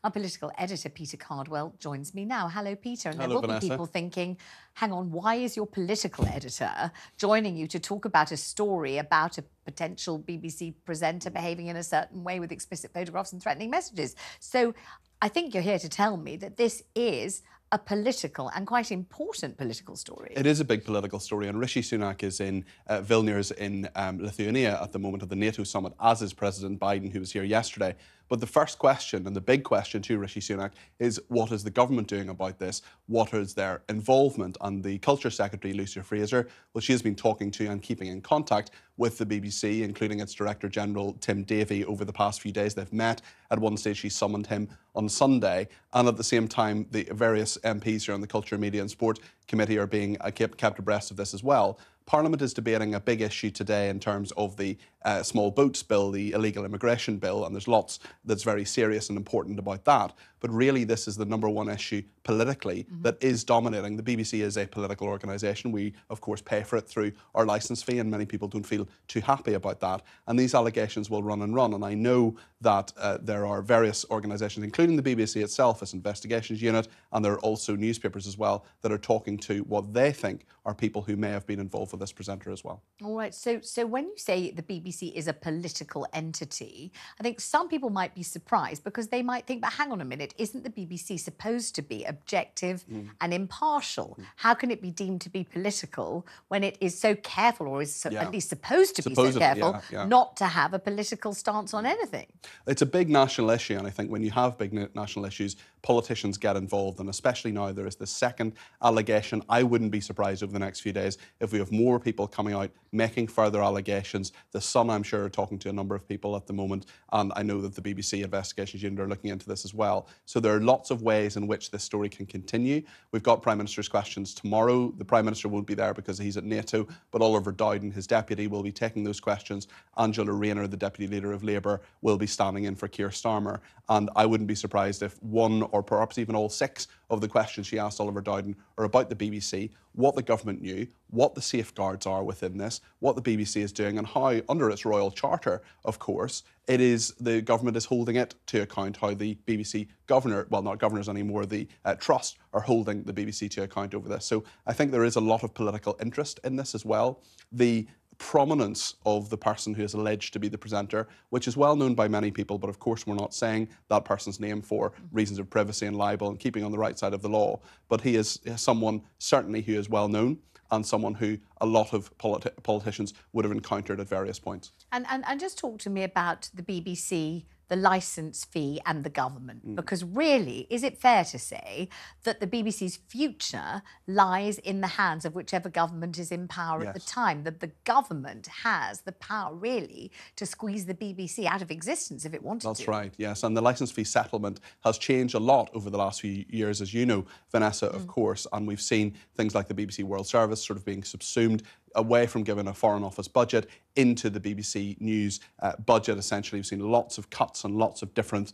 Our political editor, Peter Cardwell, joins me now. Hello, Peter. And Hello, there will Vanessa. be people thinking, hang on, why is your political editor joining you to talk about a story about a potential BBC presenter behaving in a certain way with explicit photographs and threatening messages? So I think you're here to tell me that this is a political and quite important political story. It is a big political story, and Rishi Sunak is in Vilnius in Lithuania at the moment of the NATO summit, as is President Biden, who was here yesterday. But the first question, and the big question to Rishi Sunak, is what is the government doing about this? What is their involvement? And the Culture Secretary, Lucia Fraser, well, she has been talking to and keeping in contact with the BBC, including its Director General, Tim Davie, over the past few days. They've met. At one stage, she summoned him on Sunday. And at the same time, the various MPs here on the Culture, Media and Sport Committee are being kept abreast of this as well. Parliament is debating a big issue today in terms of the small boats bill, the illegal immigration bill, and there's lots that's very serious and important about that. But really, this is the number one issue politically that is dominating. The BBC is a political organisation. We, of course, pay for it through our licence fee, and many people don't feel too happy about that. And these allegations will run and run. And I know that there are various organisations, including the BBC itself, its investigations unit, and there are also newspapers as well, that are talking to what they think are people who may have been involved with this presenter as well. All right. So when you say the BBC is a political entity, I think some people might be surprised because they might think, but hang on a minute, isn't the BBC supposed to be objective and impartial? How can it be deemed to be political when it is so careful, or is at least supposed to be so careful, not to have a political stance on anything? It's a big national issue, and I think when you have big national issues, politicians get involved, and especially now there is the second allegation. I wouldn't be surprised over the next few days if we have more people coming out making further allegations. The Sun, I'm sure, are talking to a number of people at the moment, and I know that the BBC Investigations Unit are looking into this as well. So there are lots of ways in which this story can continue. We've got Prime Minister's questions tomorrow. The Prime Minister won't be there because he's at NATO, but Oliver Dowden, his deputy, will be taking those questions. Angela Rayner, the Deputy Leader of Labour, will be standing in for Keir Starmer. And I wouldn't be surprised if one or perhaps even all six of the questions she asked Oliver Dowden are about the BBC, what the government knew, what the safeguards are within this, what the BBC is doing, and how, under its Royal Charter, of course, it is the government is holding it to account, how the BBC governor, well, not governors anymore, the trust are holding the BBC to account over this. So I think there is a lot of political interest in this as well. The prominence of the person who is alleged to be the presenter, which is well known by many people, but of course we're not saying that person's name for reasons of privacy and libel and keeping on the right side of the law. But he is someone certainly who is well known and someone who a lot of politicians would have encountered at various points. And just talk to me about the BBC, the licence fee and the government, because really, is it fair to say that the BBC's future lies in the hands of whichever government is in power at the time, that the government has the power really to squeeze the BBC out of existence if it wanted to? That's right, yes, and the licence fee settlement has changed a lot over the last few years, as you know, Vanessa, of course, and we've seen things like the BBC World Service sort of being subsumed away from giving a Foreign Office budget into the BBC News budget, essentially. We've seen lots of cuts and lots of different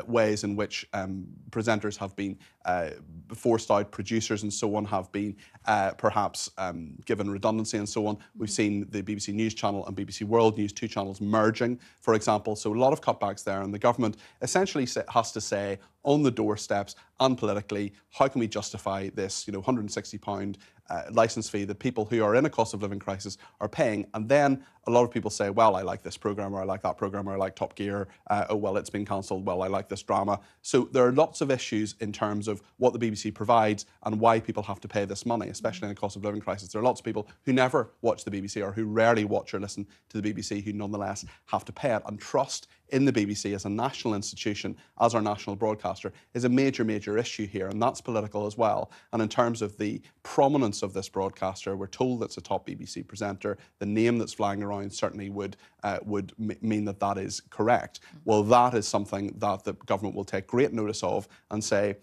ways in which presenters have been forced out, producers and so on have been perhaps given redundancy and so on. We've seen the BBC News Channel and BBC World News, two channels merging, for example. So a lot of cutbacks there, and the government essentially has to say on the doorsteps and politically, how can we justify this, £160 licence fee that people who are in a cost of living crisis are paying? And then a lot of people say, well, I like this programme, or I like that programme, or I like Top Gear. Oh, well, it's been cancelled. Well, I like this drama. So there are lots of issues in terms of what the BBC provides and why people have to pay this money, especially in a cost of living crisis. There are lots of people who never watch the BBC or who rarely watch or listen to the BBC who nonetheless have to pay it. And trust in the BBC as a national institution, as our national broadcaster, is a major, major issue here, and that's political as well. And in terms of the prominence of this broadcaster, we're told it's a top BBC presenter. The name that's flying around certainly would mean that that is correct. Well, that is something that the government will take great notice of and say,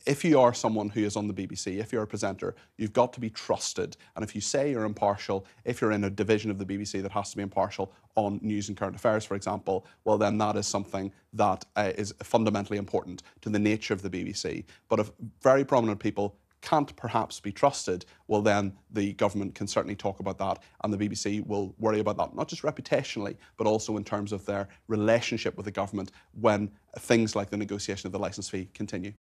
if you are someone who is on the BBC, if you're a presenter, you've got to be trusted. And if you say you're impartial, if you're in a division of the BBC that has to be impartial on news and current affairs, for example, well, then that is something that is fundamentally important to the nature of the BBC. But if very prominent people can't perhaps be trusted, well then the government can certainly talk about that, and the BBC will worry about that, not just reputationally, but also in terms of their relationship with the government when things like the negotiation of the licence fee continue.